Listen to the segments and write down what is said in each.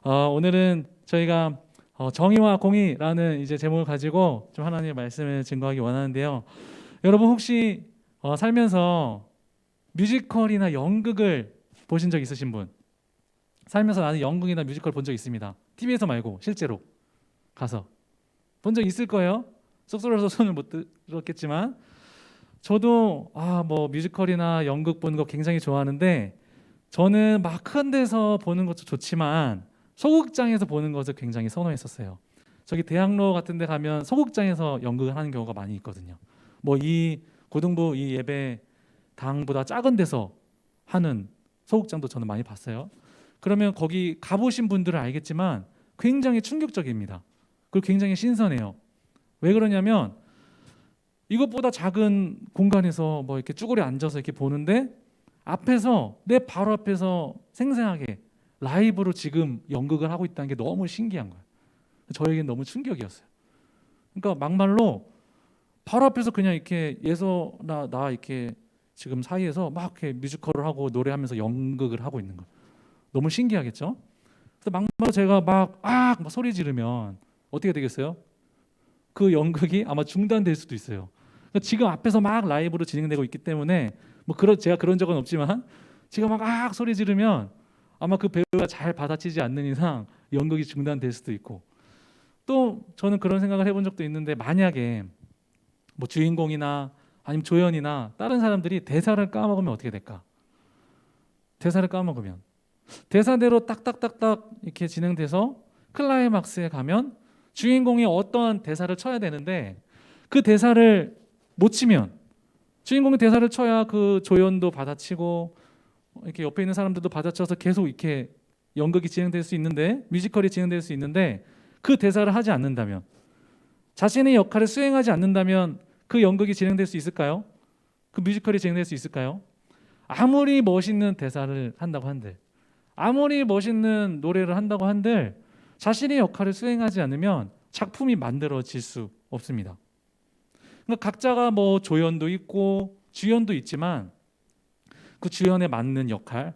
오늘은 저희가 정의와 공의라는 이제 제목을 가지고 좀 하나님의 말씀을 증거하기 원하는데요. 여러분 혹시 살면서 뮤지컬이나 연극을 보신 적 있으신 분? 살면서 나는 연극이나 뮤지컬 본 적 있습니다. TV에서 말고 실제로 가서 본 적 있을 거예요. 쑥스러워서 손을 못 들었겠지만 저도 뭐 뮤지컬이나 연극 보는 거 굉장히 좋아하는데 저는 막 큰 데서 보는 것도 좋지만 소극장에서 보는 것을 굉장히 선호했었어요. 저기 대학로 같은 데 가면 소극장에서 연극을 하는 경우가 많이 있거든요. 뭐 이 고등부 이 예배당보다 작은 데서 하는 소극장도 저는 많이 봤어요. 그러면 거기 가보신 분들은 알겠지만 굉장히 충격적입니다. 그리고 굉장히 신선해요. 왜 그러냐면 이것보다 작은 공간에서 뭐 이렇게 쭈그려 앉아서 이렇게 보는데 앞에서 내 바로 앞에서 생생하게 라이브로 지금 연극을 하고 있다는 게 너무 신기한 거예요. 저에겐 너무 충격이었어요. 그러니까 막말로 바로 앞에서 그냥 이렇게 예서나 나 이렇게 지금 사이에서 막 이렇게 뮤지컬을 하고 노래하면서 연극을 하고 있는 거예요. 너무 신기하겠죠? 그래서 막말로 제가 막 소리 지르면 어떻게 되겠어요? 그 연극이 아마 중단될 수도 있어요. 그러니까 지금 앞에서 막 라이브로 진행되고 있기 때문에 제가 그런 적은 없지만 제가 막 소리 지르면 아마 그 배우가 잘 받아치지 않는 이상 연극이 중단될 수도 있고, 또 저는 그런 생각을 해본 적도 있는데 만약에 뭐 주인공이나 아니면 조연이나 다른 사람들이 대사를 까먹으면 어떻게 될까? 대사를 까먹으면 대사대로 딱딱딱딱 이렇게 진행돼서 클라이막스에 가면 주인공이 어떠한 대사를 쳐야 되는데 그 대사를 못 치면 주인공이 대사를 쳐야 그 조연도 받아치고 이렇게 옆에 있는 사람들도 받아쳐서 계속 이렇게 연극이 진행될 수 있는데, 뮤지컬이 진행될 수 있는데 그 대사를 하지 않는다면, 자신의 역할을 수행하지 않는다면 그 연극이 진행될 수 있을까요? 그 뮤지컬이 진행될 수 있을까요? 아무리 멋있는 대사를 한다고 한들, 아무리 멋있는 노래를 한다고 한들 자신의 역할을 수행하지 않으면 작품이 만들어질 수 없습니다. 그러니까 각자가 뭐 조연도 있고 주연도 있지만 그 주연에 맞는 역할,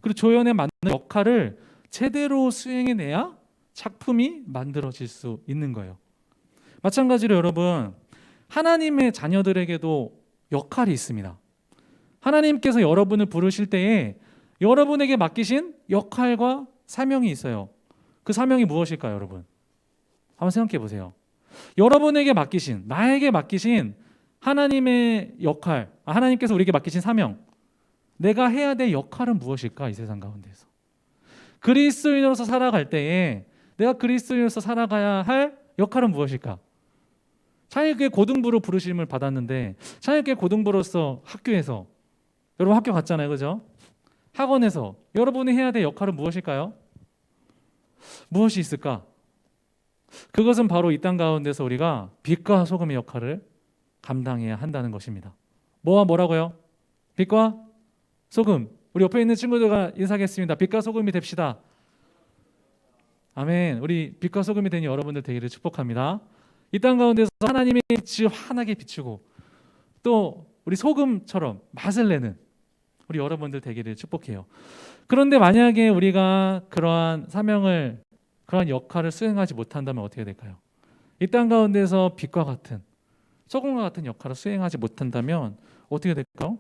그리고 조연에 맞는 역할을 제대로 수행해내야 작품이 만들어질 수 있는 거예요. 마찬가지로 여러분, 하나님의 자녀들에게도 역할이 있습니다. 하나님께서 여러분을 부르실 때에 여러분에게 맡기신 역할과 사명이 있어요. 그 사명이 무엇일까요, 여러분? 한번 생각해 보세요. 여러분에게 맡기신, 나에게 맡기신 하나님의 역할, 하나님께서 우리에게 맡기신 사명, 내가 해야 될 역할은 무엇일까? 이 세상 가운데서 그리스도인으로서 살아갈 때에 내가 그리스도인으로서 살아가야 할 역할은 무엇일까? 찬양교회 고등부로 부르심을 받았는데 찬양교회 고등부로서 학교에서, 여러분 학교 갔잖아요, 그죠? 학원에서 여러분이 해야 될 역할은 무엇일까요? 무엇이 있을까? 그것은 바로 이 땅 가운데서 우리가 빛과 소금의 역할을 감당해야 한다는 것입니다. 뭐라고요? 빛과 소금. 우리 옆에 있는 친구들과 인사하겠습니다. 빛과 소금이 됩시다. 아멘. 우리 빛과 소금이 되니 여러분들 되기를 축복합니다. 이 땅 가운데서 하나님의 빛을 환하게 비추고 또 우리 소금처럼 맛을 내는 우리 여러분들 되기를 축복해요. 그런데 만약에 우리가 그러한 사명을, 그러한 역할을 수행하지 못한다면 어떻게 될까요? 이 땅 가운데서 빛과 같은, 소금과 같은 역할을 수행하지 못한다면 어떻게 될까요?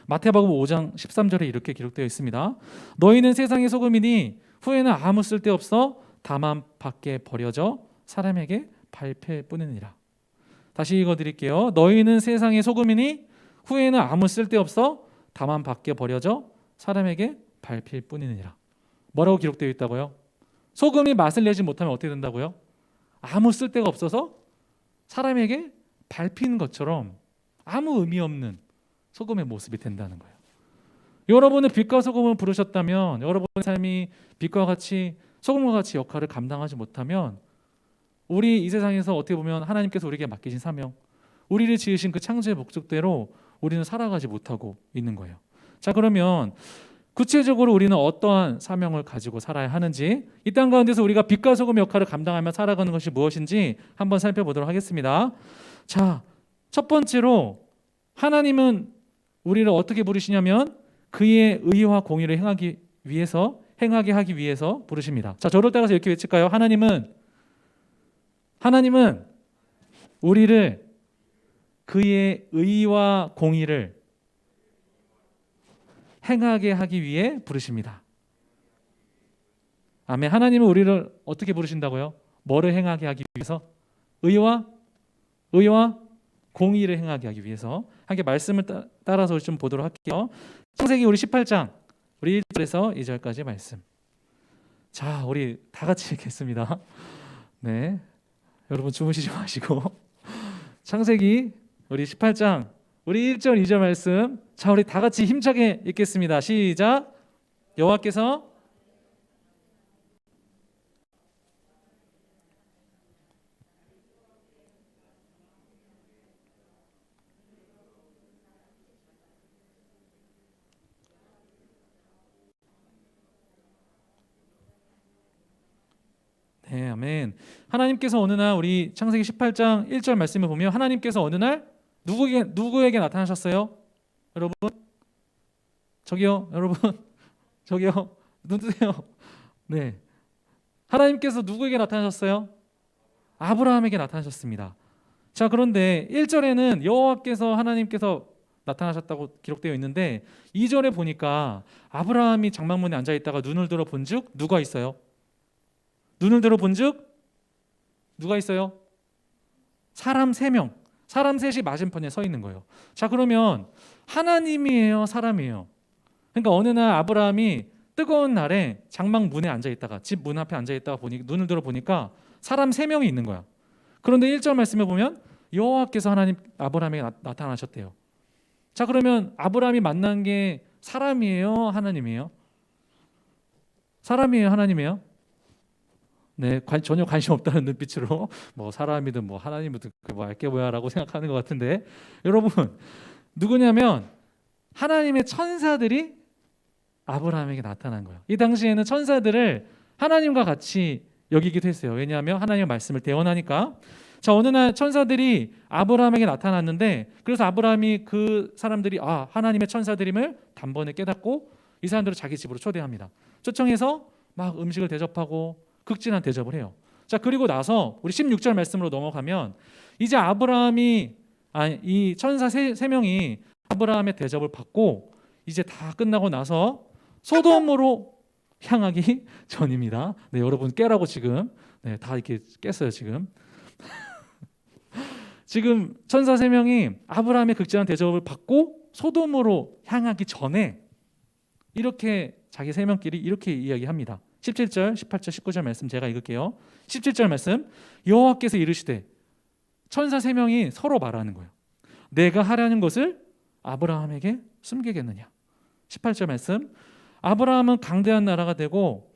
마태복음 5장 13절에 이렇게 기록되어 있습니다. 너희는 세상의 소금이니 후에는 아무 쓸데없어 다만 밖에 버려져 사람에게 밟힐 뿐이니라. 다시 읽어드릴게요. 너희는 세상의 소금이니 후에는 아무 쓸데없어 다만 밖에 버려져 사람에게 밟힐 뿐이니라. 뭐라고 기록되어 있다고요? 소금이 맛을 내지 못하면 어떻게 된다고요? 아무 쓸데가 없어서 사람에게 밟히는 것처럼 아무 의미 없는 소금의 모습이 된다는 거예요. 여러분은 빛과 소금을 부르셨다면 여러분의 삶이 빛과 같이 소금과 같이 역할을 감당하지 못하면 우리 이 세상에서 어떻게 보면 하나님께서 우리에게 맡기신 사명, 우리를 지으신 그 창조의 목적대로 우리는 살아가지 못하고 있는 거예요. 자, 그러면 구체적으로 우리는 어떠한 사명을 가지고 살아야 하는지, 이 땅 가운데서 우리가 빛과 소금 역할을 감당하며 살아가는 것이 무엇인지 한번 살펴보도록 하겠습니다. 자, 첫 번째로 하나님은 우리를 어떻게 부르시냐면 그의 의와 공의를 행하기 위해서 행하게 하기 위해서 부르십니다. 자, 저를 따라서 이렇게 외칠까요? 하나님은 우리를 그의 의와 공의를 행하게 하기 위해 부르십니다. 아멘. 하나님은 우리를 어떻게 부르신다고요? 뭐를 행하게 하기 위해서? 의와 공의를 행하게 하기 위해서. 함께 말씀을 따라서 좀 보도록 할게요. 창세기 우리 18장 우리 1절에서 2절까지 말씀. 자, 우리 다 같이 읽겠습니다. 네, 여러분 주무시지 마시고 창세기 우리 18장 우리 1절 2절 말씀. 자, 우리 다 같이 힘차게 읽겠습니다. 시작. 여호와께서 네, 아멘. 하나님께서 어느 날 우리 창세기 18장 1절 말씀을 보면 하나님께서 어느 날 누구에게 나타나셨어요? 여러분? 저기요, 여러분. 저기요. 눈 뜨세요. 네. 하나님께서 누구에게 나타나셨어요? 아브라함에게 나타나셨습니다. 자, 그런데 1절에는 여호와께서 하나님께서 나타나셨다고 기록되어 있는데 2절에 보니까 아브라함이 장막문에 앉아 있다가 눈을 들어 본즉 누가 있어요? 눈을 들어 본즉 누가 있어요? 사람 3명, 사람 셋이 맞은편에 서 있는 거예요. 자, 그러면 하나님이에요, 사람이에요? 그러니까 어느 날 아브라함이 뜨거운 날에 장막 문에 앉아 있다가 집 문 앞에 앉아 있다가 보니 눈을 들어 보니까 사람 3명이 있는 거야. 그런데 1절 말씀에 보면 여호와께서 하나님 아브라함에게 나타나셨대요. 자, 그러면 아브라함이 만난 게 사람이에요, 하나님이에요? 사람이에요, 하나님이에요? 네, 전혀 관심 없다는 눈빛으로 뭐 사람이든 뭐 하나님이든 뭐 알게 뭐야라고 생각하는 것 같은데, 여러분 누구냐면 하나님의 천사들이 아브라함에게 나타난 거예요. 이 당시에는 천사들을 하나님과 같이 여기기도 했어요. 왜냐하면 하나님의 말씀을 대언하니까. 자, 어느 날 천사들이 아브라함에게 나타났는데, 그래서 아브라함이 그 사람들이 하나님의 천사들임을 단번에 깨닫고 이 사람들을 자기 집으로 초대합니다. 초청해서 막 음식을 대접하고 극진한 대접을 해요. 자, 그리고 나서 우리 16절 말씀으로 넘어가면 이제 이 천사 세 명이 아브라함의 대접을 받고 이제 다 끝나고 나서 소돔으로 향하기 전입니다. 네, 여러분 깨라고 지금 다 이렇게 깼어요 지금. 지금 천사 3명이 아브라함의 극진한 대접을 받고 소돔으로 향하기 전에 이렇게 자기 3명끼리 이렇게 이야기합니다. 17절, 18절, 19절 말씀 제가 읽을게요. 17절 말씀. 여호와께서 이르시되, 천사 3명이 서로 말하는 거예요. 내가 하려는 것을 아브라함에게 숨기겠느냐. 18절 말씀. 아브라함은 강대한 나라가 되고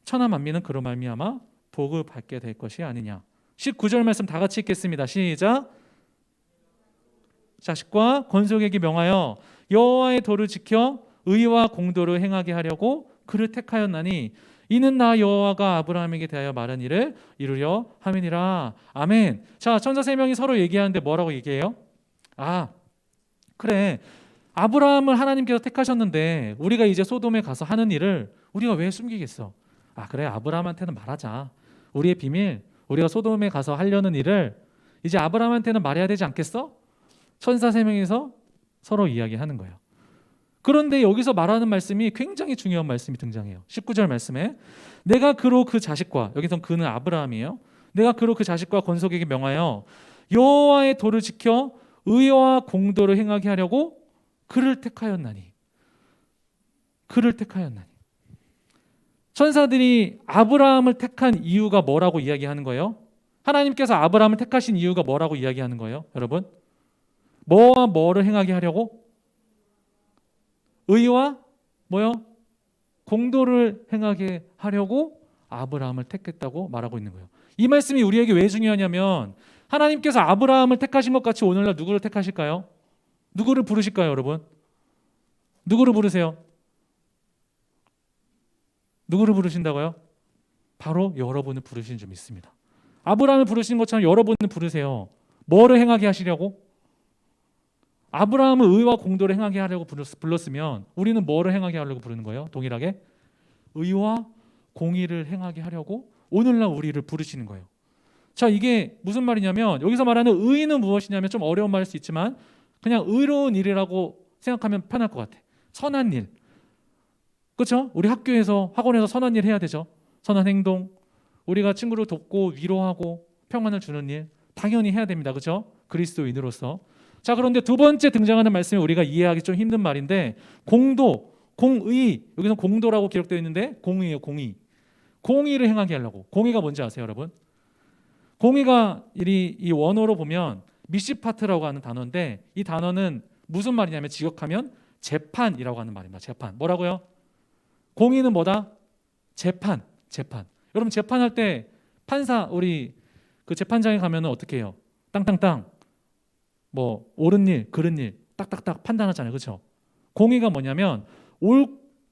천하 만민은 그로 말미암아 복을 받게 될 것이 아니냐. 19절 말씀 다 같이 읽겠습니다. 시작. 자식과 건속에게 명하여 여호와의 도를 지켜 의와 공도를 행하게 하려고 그를 택하였나니 이는 나 여호와가 아브라함에게 대하여 말한 일을 이루려 함이니라. 아멘. 자, 천사 3명이 서로 얘기하는데 뭐라고 얘기해요? 그래, 아브라함을 하나님께서 택하셨는데 우리가 이제 소돔에 가서 하는 일을 우리가 왜 숨기겠어? 그래, 아브라함한테는 말하자. 우리의 비밀, 우리가 소돔에 가서 하려는 일을 이제 아브라함한테는 말해야 되지 않겠어? 천사 3명이서 서로 이야기하는 거예요. 그런데 여기서 말하는 말씀이 굉장히 중요한 말씀이 등장해요. 19절 말씀에 내가 그로 그 자식과, 여기선 그는 아브라함이에요. 내가 그로 그 자식과 건속에게 명하여 여호와의 도를 지켜 의와 공도를 행하게 하려고 그를 택하였나니. 그를 택하였나니. 천사들이 아브라함을 택한 이유가 뭐라고 이야기하는 거예요? 하나님께서 아브라함을 택하신 이유가 뭐라고 이야기하는 거예요? 여러분, 뭐와 뭐를 행하게 하려고? 의와 뭐요? 공도를 행하게 하려고 아브라함을 택했다고 말하고 있는 거예요. 이 말씀이 우리에게 왜 중요하냐면 하나님께서 아브라함을 택하신 것 같이 오늘날 누구를 택하실까요? 누구를 부르실까요, 여러분? 누구를 부르세요? 누구를 부르신다고요? 바로 여러분을 부르시는 줄 믿습니다. 아브라함을 부르시는 것처럼 여러분을 부르세요. 뭐를 행하게 하시려고? 아브라함을 의와 공도를 행하게 하려고 불렀으면 우리는 뭐를 행하게 하려고 부르는 거예요? 동일하게 의와 공의를 행하게 하려고 오늘날 우리를 부르시는 거예요. 자, 이게 무슨 말이냐면 여기서 말하는 의는 무엇이냐면 좀 어려운 말일 수 있지만 그냥 의로운 일이라고 생각하면 편할 것 같아. 선한 일. 그렇죠? 우리 학교에서 학원에서 선한 일 해야 되죠. 선한 행동. 우리가 친구를 돕고 위로하고 평안을 주는 일 당연히 해야 됩니다. 그렇죠? 그리스도인으로서. 자, 그런데 두 번째 등장하는 말씀이 우리가 이해하기 좀 힘든 말인데 공도, 공의. 여기서 공도라고 기록되어 있는데 공의예요. 공의. 공의를 행하게 하려고. 공의가 뭔지 아세요, 여러분? 공의가 이 원어로 보면 미시파트라고 하는 단어인데 이 단어는 무슨 말이냐면 직역하면 재판이라고 하는 말입니다. 재판. 뭐라고요? 공의는 뭐다? 재판. 재판. 여러분 재판할 때 판사 우리 그 재판장에 가면은 어떻게 해요? 땅땅땅 뭐 옳은 일, 그른 일 딱딱딱 판단하잖아요. 그렇죠? 공의가 뭐냐면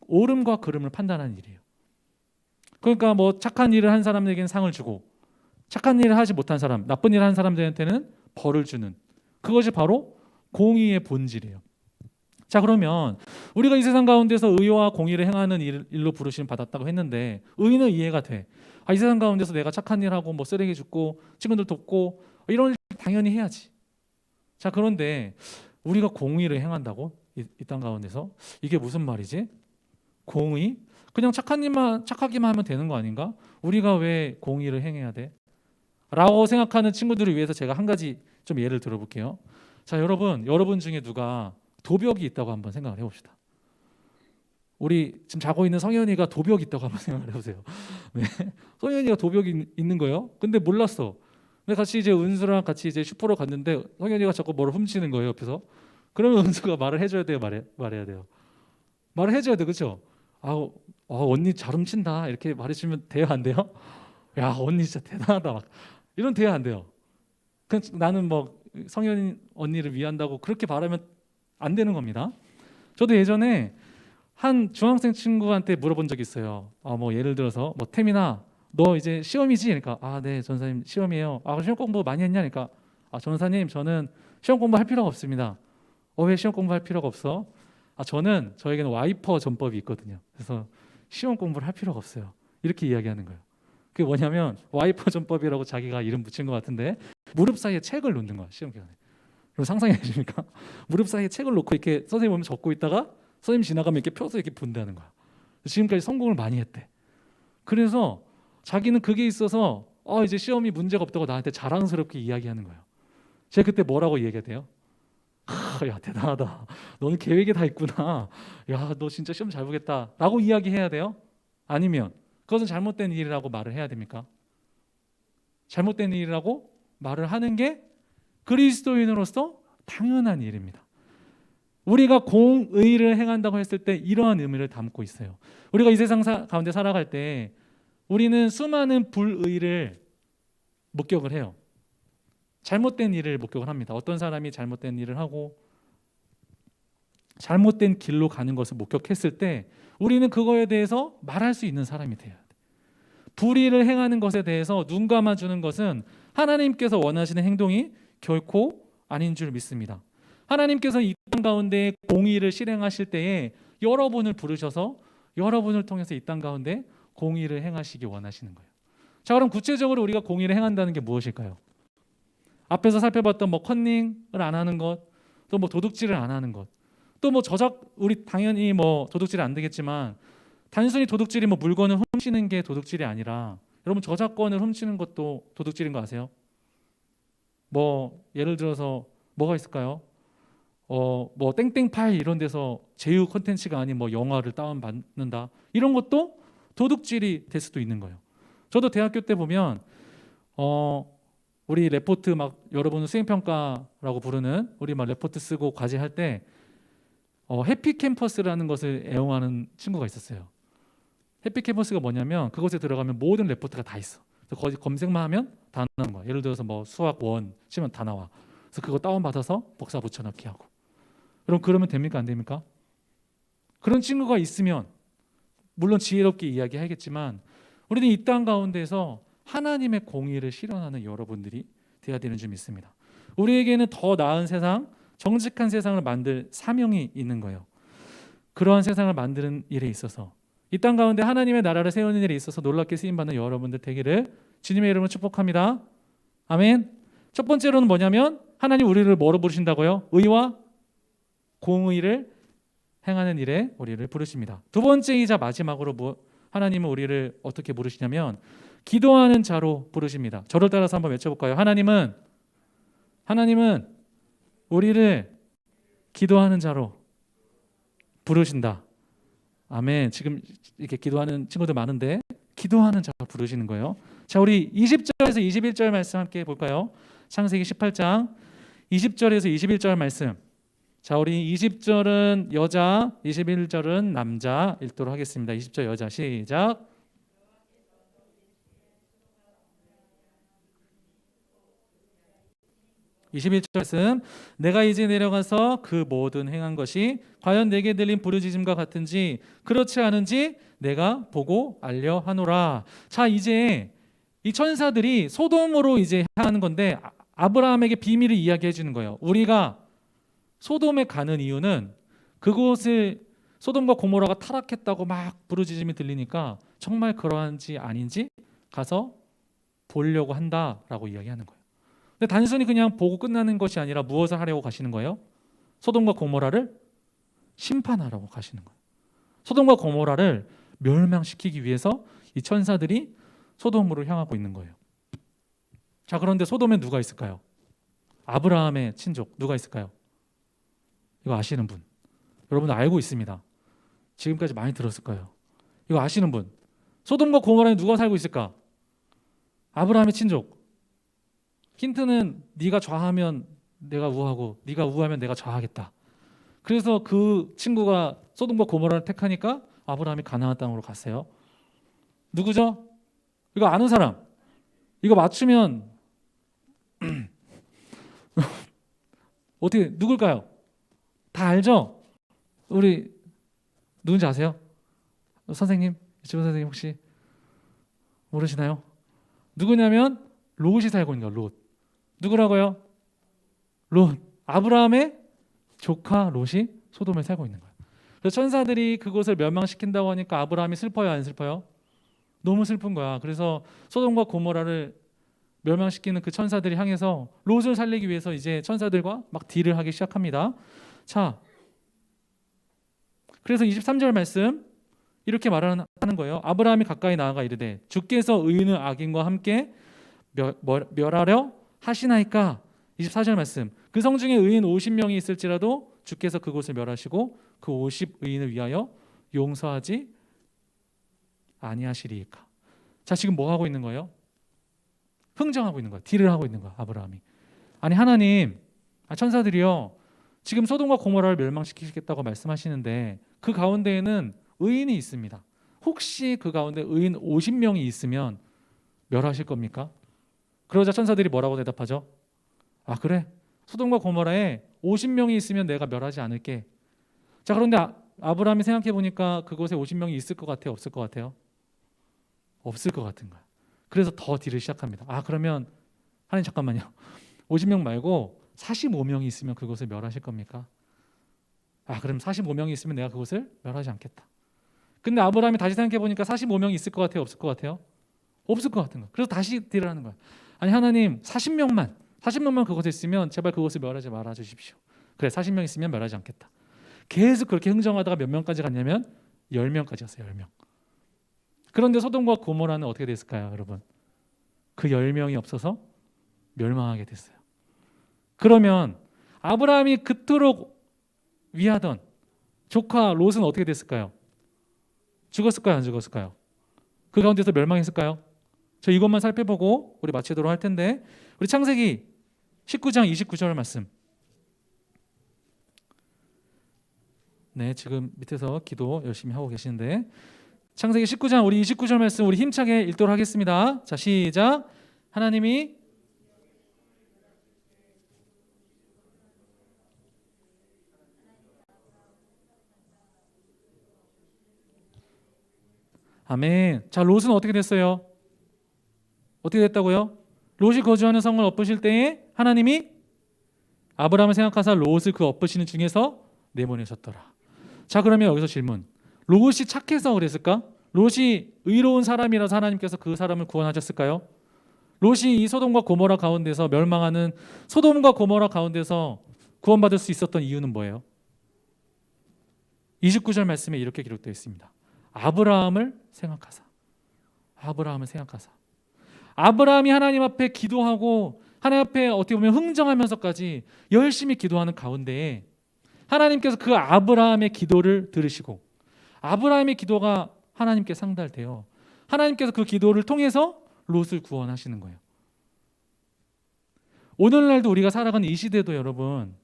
옳음과 그름을 판단하는 일이에요. 그러니까 뭐 착한 일을 한 사람에게는 상을 주고 착한 일을 하지 못한 사람, 나쁜 일을 한 사람들한테는 벌을 주는 그것이 바로 공의의 본질이에요. 자, 그러면 우리가 이 세상 가운데서 의와 공의를 행하는 일로 부르심 받았다고 했는데 의는 이해가 돼. 이 세상 가운데서 내가 착한 일하고 뭐 쓰레기 줍고 친구들 돕고 이런 일 당연히 해야지. 자, 그런데 우리가 공의를 행한다고? 이 땅 가운데서? 이게 무슨 말이지? 공의? 그냥 착한 일만 착하기만 하면 되는 거 아닌가? 우리가 왜 공의를 행해야 돼? 라고 생각하는 친구들을 위해서 제가 한 가지 좀 예를 들어볼게요. 자, 여러분 중에 누가 도벽이 있다고 한번 생각을 해봅시다. 우리 지금 자고 있는 성현이가 도벽이 있다고 한번 생각을 해보세요. 네. 성현이가 도벽이 있는 거예요. 근데 몰랐어. 근데 같이 이제 은수랑 같이 이제 슈퍼로 갔는데 성현이가 자꾸 뭐를 훔치는 거예요, 옆에서. 그러면 은수가 말을 해줘야 돼요, 말해야 돼요. 말을 해줘야 돼, 그렇죠? 언니 잘 훔친다 이렇게 말해주면 돼요, 안 돼요? 야, 언니 진짜 대단하다 막 이런 돼야 안 돼요. 나는 뭐 성현 언니를 위한다고 그렇게 말하면 안 되는 겁니다. 저도 예전에 한 중학생 친구한테 물어본 적이 있어요. 뭐 예를 들어서 뭐 태민아 너 이제 시험이지? 그러니까 네 전사님 시험이에요. 시험 공부 많이 했냐? 그러니까 전사님 저는 시험 공부할 필요가 없습니다. 왜 시험 공부할 필요가 없어? 저에게는 와이퍼 전법이 있거든요. 그래서 시험 공부를 할 필요가 없어요. 이렇게 이야기하는 거예요. 그게 뭐냐면 와이퍼 전법이라고 자기가 이름 붙인 것 같은데 무릎 사이에 책을 놓는 거야, 시험 기간에. 그럼 상상해 주십니까? 무릎 사이에 책을 놓고 이렇게 선생님 보면 적고 있다가 선생님 지나가면 이렇게 펴서 이렇게 본다는 거야. 지금까지 성공을 많이 했대. 그래서 자기는 그게 있어서 이제 시험이 문제가 없다고 나한테 자랑스럽게 이야기하는 거예요. 제가 그때 뭐라고 얘기해야 야, 대단하다. 너는 계획이 다 있구나. 야, 너 진짜 시험 잘 보겠다. 라고 이야기해야 돼요? 아니면 그것은 잘못된 일이라고 말을 해야 됩니까? 잘못된 일이라고 말을 하는 게 그리스도인으로서 당연한 일입니다. 우리가 공의를 행한다고 했을 때 이러한 의미를 담고 있어요. 우리가 이 세상 가운데 살아갈 때 우리는 수많은 불의를 목격을 해요. 잘못된 일을 목격을 합니다. 어떤 사람이 잘못된 일을 하고 잘못된 길로 가는 것을 목격했을 때 우리는 그거에 대해서 말할 수 있는 사람이 돼야 돼. 불의를 행하는 것에 대해서 눈 감아주는 것은 하나님께서 원하시는 행동이 결코 아닌 줄 믿습니다. 하나님께서 이 땅 가운데 공의를 실행하실 때에 여러분을 부르셔서 여러분을 통해서 이 땅 가운데 공의를 행하시기 원하시는 거예요. 자, 그럼 구체적으로 우리가 공의를 행한다는 게 무엇일까요? 앞에서 살펴봤던 뭐 컨닝을 안 하는 것, 또 뭐 도둑질을 안 하는 것, 또 뭐 우리 당연히 뭐 도둑질 안 되겠지만 단순히 도둑질이 뭐 물건을 훔치는 게 도둑질이 아니라 여러분 저작권을 훔치는 것도 도둑질인 거 아세요? 뭐 예를 들어서 뭐가 있을까요? 뭐 땡땡 파일 이런 데서 제휴 콘텐츠가 아닌 뭐 영화를 다운 받는다 이런 것도 도둑질이 될 수도 있는 거예요. 저도 대학교 때 보면 우리 레포트 막 여러분은 수행평가라고 부르는 우리 막 레포트 쓰고 과제할 때 해피 캠퍼스라는 것을 애용하는 친구가 있었어요. 해피 캠퍼스가 뭐냐면 그곳에 들어가면 모든 레포트가 다 있어. 그래서 거기 검색만 하면 다 나오는 거야. 예를 들어서 뭐 수학 원 치면 다 나와. 그래서 그거 다운 받아서 복사 붙여넣기 하고. 그러면 됩니까? 안 됩니까? 그런 친구가 있으면 물론 지혜롭게 이야기하겠지만 우리는 이 땅 가운데서 하나님의 공의를 실현하는 여러분들이 되어야 되는 줄 믿습니다. 우리에게는 더 나은 세상, 정직한 세상을 만들 사명이 있는 거예요. 그러한 세상을 만드는 일에 있어서 이 땅 가운데 하나님의 나라를 세우는 일에 있어서 놀랍게 쓰임받는 여러분들 되기를 주님의 이름으로 축복합니다. 아멘. 첫 번째로는 뭐냐면 하나님 우리를 뭐로 부르신다고요? 의와 공의를 행하는 일에 우리를 부르십니다. 두 번째이자 마지막으로 하나님은 우리를 어떻게 부르시냐면 기도하는 자로 부르십니다. 저를 따라서 한번 외쳐볼까요? 하나님은 우리를 기도하는 자로 부르신다. 아멘. 지금 이렇게 기도하는 친구들 많은데 기도하는 자로 부르시는 거예요. 자, 우리 20절에서 21절 말씀 함께 볼까요? 창세기 18장 20절에서 21절 말씀. 자, 우리 20절은 여자, 21절은 남자 읽도록 하겠습니다. 20절 여자 시작. (21절) 말씀. 내가 이제 내려가서 그 모든 행한 것이 과연 내게 들린 부르짖음과 같은지 그렇지 않은지 내가 보고 알려 하노라. 자, 이제 이 천사들이 소돔으로 이제 향하는 건데 아브라함에게 비밀을 이야기해 주는 거예요. 우리가 소돔에 가는 이유는 그곳을 소돔과 고모라가 타락했다고 막 부르짖음이 들리니까 정말 그러한지 아닌지 가서 보려고 한다라고 이야기하는 거예요. 근데 단순히 그냥 보고 끝나는 것이 아니라 무엇을 하려고 가시는 거예요? 소돔과 고모라를 심판하려고 가시는 거예요. 소돔과 고모라를 멸망시키기 위해서 이 천사들이 소돔으로 향하고 있는 거예요. 자, 그런데 소돔에 누가 있을까요? 아브라함의 친족 누가 있을까요? 이거 아시는 분? 여러분 알고 있습니다. 지금까지 많이 들었을 거예요. 이거 아시는 분? 소돔과 고모라에 누가 살고 있을까? 아브라함의 친족. 힌트는 네가 좌하면 내가 우하고 네가 우하면 내가 좌하겠다. 그래서 그 친구가 소돔과 고모라를 택하니까 아브라함이 가나안 땅으로 갔어요. 누구죠? 이거 아는 사람. 이거 맞추면 어떻게 누굴까요? 다 알죠? 우리 누군지 아세요? 선생님, 유치원 선생님 혹시 모르시나요? 누구냐면 롯이 살고 있는 거예요. 롯. 누구라고요? 롯. 아브라함의 조카 롯이 소돔에 살고 있는 거예요. 그래서 천사들이 그곳을 멸망시킨다고 하니까 아브라함이 슬퍼요, 안 슬퍼요? 너무 슬픈 거야. 그래서 소돔과 고모라를 멸망시키는 그 천사들이 향해서 롯을 살리기 위해서 이제 천사들과 막 딜을 하기 시작합니다. 자, 그래서 23절 말씀 이렇게 말하는 거예요. 아브라함이 가까이 나아가 이르되 주께서 의인을 악인과 함께 멸하려 하시나이까. 24절 말씀. 그 성 중에 의인 50명이 있을지라도 주께서 그곳을 멸하시고 그 50의인을 위하여 용서하지 아니하시리이까. 자, 지금 뭐 하고 있는 거예요? 흥정하고 있는 거야. 딜을 하고 있는 거야, 아브라함이. 아니 하나님, 천사들이요 지금 소돔과 고모라를 멸망시키겠다고 말씀하시는데 그 가운데에는 의인이 있습니다. 혹시 그 가운데 의인 50명이 있으면 멸하실 겁니까? 그러자 천사들이 뭐라고 대답하죠? 아, 그래, 소돔과 고모라에 50명이 있으면 내가 멸하지 않을게. 자, 그런데 아브라함이 생각해 보니까 그곳에 50명이 있을 것 같아요, 없을 것 같아요? 없을 것 같은 거야. 그래서 더 딜을 시작합니다. 아, 그러면 하나님 잠깐만요. 50명 말고 45명이 있으면 그곳을 멸하실 겁니까? 아, 그럼 45명이 있으면 내가 그곳을 멸하지 않겠다. 근데 아브라함이 다시 생각해 보니까 45명이 있을 것 같아요, 없을 것 같아요? 없을 것 같은 거야. 그래서 다시 딜을 하는 거야. 아니 하나님, 40명만 그곳에 있으면 제발 그곳을 멸하지 말아 주십시오. 그래, 40명 있으면 멸하지 않겠다. 계속 그렇게 흥정하다가 몇 명까지 갔냐면 10명까지 갔어요. 10명. 그런데 소돔과 고모라는 어떻게 됐을까요, 여러분? 그 10명이 없어서 멸망하게 됐어요. 그러면 아브라함이 그토록 위하던 조카 롯은 어떻게 됐을까요? 죽었을까요, 안 죽었을까요? 그 가운데서 멸망했을까요? 저 이것만 살펴보고 우리 마치도록 할 텐데, 우리 창세기 19장 29절 말씀. 네, 지금 밑에서 기도 열심히 하고 계시는데 창세기 19장 우리 29절 말씀 우리 힘차게 읽도록 하겠습니다. 자, 시작. 하나님이 아멘. 자, 롯은 어떻게 됐어요? 어떻게 됐다고요? 롯이 거주하는 성을 엎으실 때에 하나님이 아브라함을 생각하사 롯을 그 엎으시는 중에서 내보내셨더라. 자, 그러면 여기서 질문. 롯이 착해서 그랬을까? 롯이 의로운 사람이라서 하나님께서 그 사람을 구원하셨을까요? 롯이 이 소돔과 고모라 가운데서 멸망하는 소돔과 고모라 가운데서 구원받을 수 있었던 이유는 뭐예요? 29절 말씀에 이렇게 기록되어 있습니다. 아브라함을 생각하사. 아브라함을 생각하사. 아브라함이 하나님 앞에 기도하고 하나님 앞에 어떻게 보면 흥정하면서까지 열심히 기도하는 가운데에 하나님께서 그 아브라함의 기도를 들으시고 아브라함의 기도가 하나님께 상달돼요. 하나님께서 그 기도를 통해서 롯을 구원하시는 거예요. 오늘날도 우리가 살아가는 이 시대도 여러분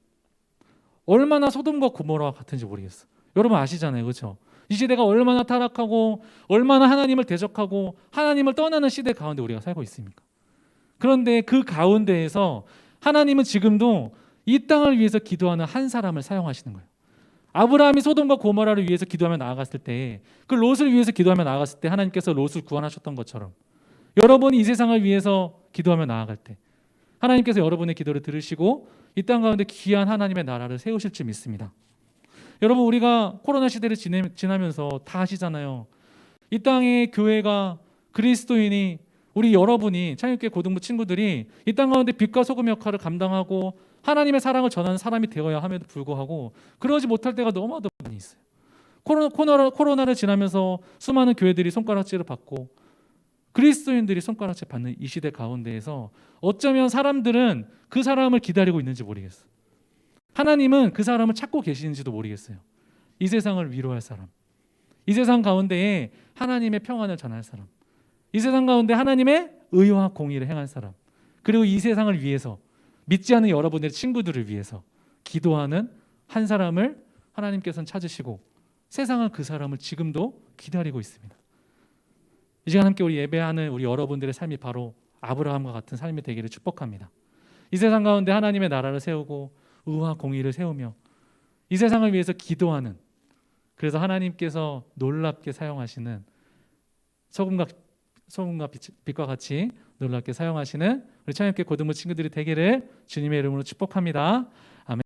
얼마나 소돔과 고모라와 같은지 모르겠어요. 여러분 아시잖아요, 그렇죠? 이 시대가 얼마나 타락하고 얼마나 하나님을 대적하고 하나님을 떠나는 시대 가운데 우리가 살고 있습니까? 그런데 그 가운데에서 하나님은 지금도 이 땅을 위해서 기도하는 한 사람을 사용하시는 거예요. 아브라함이 소돔과 고모라를 위해서 기도하며 나아갔을 때, 그 롯을 위해서 기도하며 나아갔을 때 하나님께서 롯을 구원하셨던 것처럼 여러분이 이 세상을 위해서 기도하며 나아갈 때 하나님께서 여러분의 기도를 들으시고 이 땅 가운데 귀한 하나님의 나라를 세우실 줄 믿습니다. 여러분 우리가 코로나 시대를 지나면서 다 아시잖아요. 이 땅의 교회가 그리스도인이 우리 여러분이 창립교회 고등부 친구들이 이 땅 가운데 빛과 소금 역할을 감당하고 하나님의 사랑을 전하는 사람이 되어야 함에도 불구하고 그러지 못할 때가 너무나도 많이 있어요. 코로나를 지나면서 수많은 교회들이 손가락질을 받고 그리스도인들이 손가락질 받는 이 시대 가운데에서 어쩌면 사람들은 그 사람을 기다리고 있는지 모르겠어요. 하나님은 그 사람을 찾고 계시는지도 모르겠어요. 이 세상을 위로할 사람, 이 세상 가운데에 하나님의 평안을 전할 사람, 이 세상 가운데 하나님의 의와 공의를 행할 사람, 그리고 이 세상을 위해서 믿지 않는 여러분들의 친구들을 위해서 기도하는 한 사람을 하나님께서는 찾으시고 세상은 그 사람을 지금도 기다리고 있습니다. 이 시간 함께 우리 예배하는 우리 여러분들의 삶이 바로 아브라함과 같은 삶이 되기를 축복합니다. 이 세상 가운데 하나님의 나라를 세우고 의와 공의를 세우며 이 세상을 위해서 기도하는, 그래서 하나님께서 놀랍게 사용하시는 소금과 빛과 같이 놀랍게 사용하시는 우리 창립교회 고등부 친구들이 되기를 주님의 이름으로 축복합니다.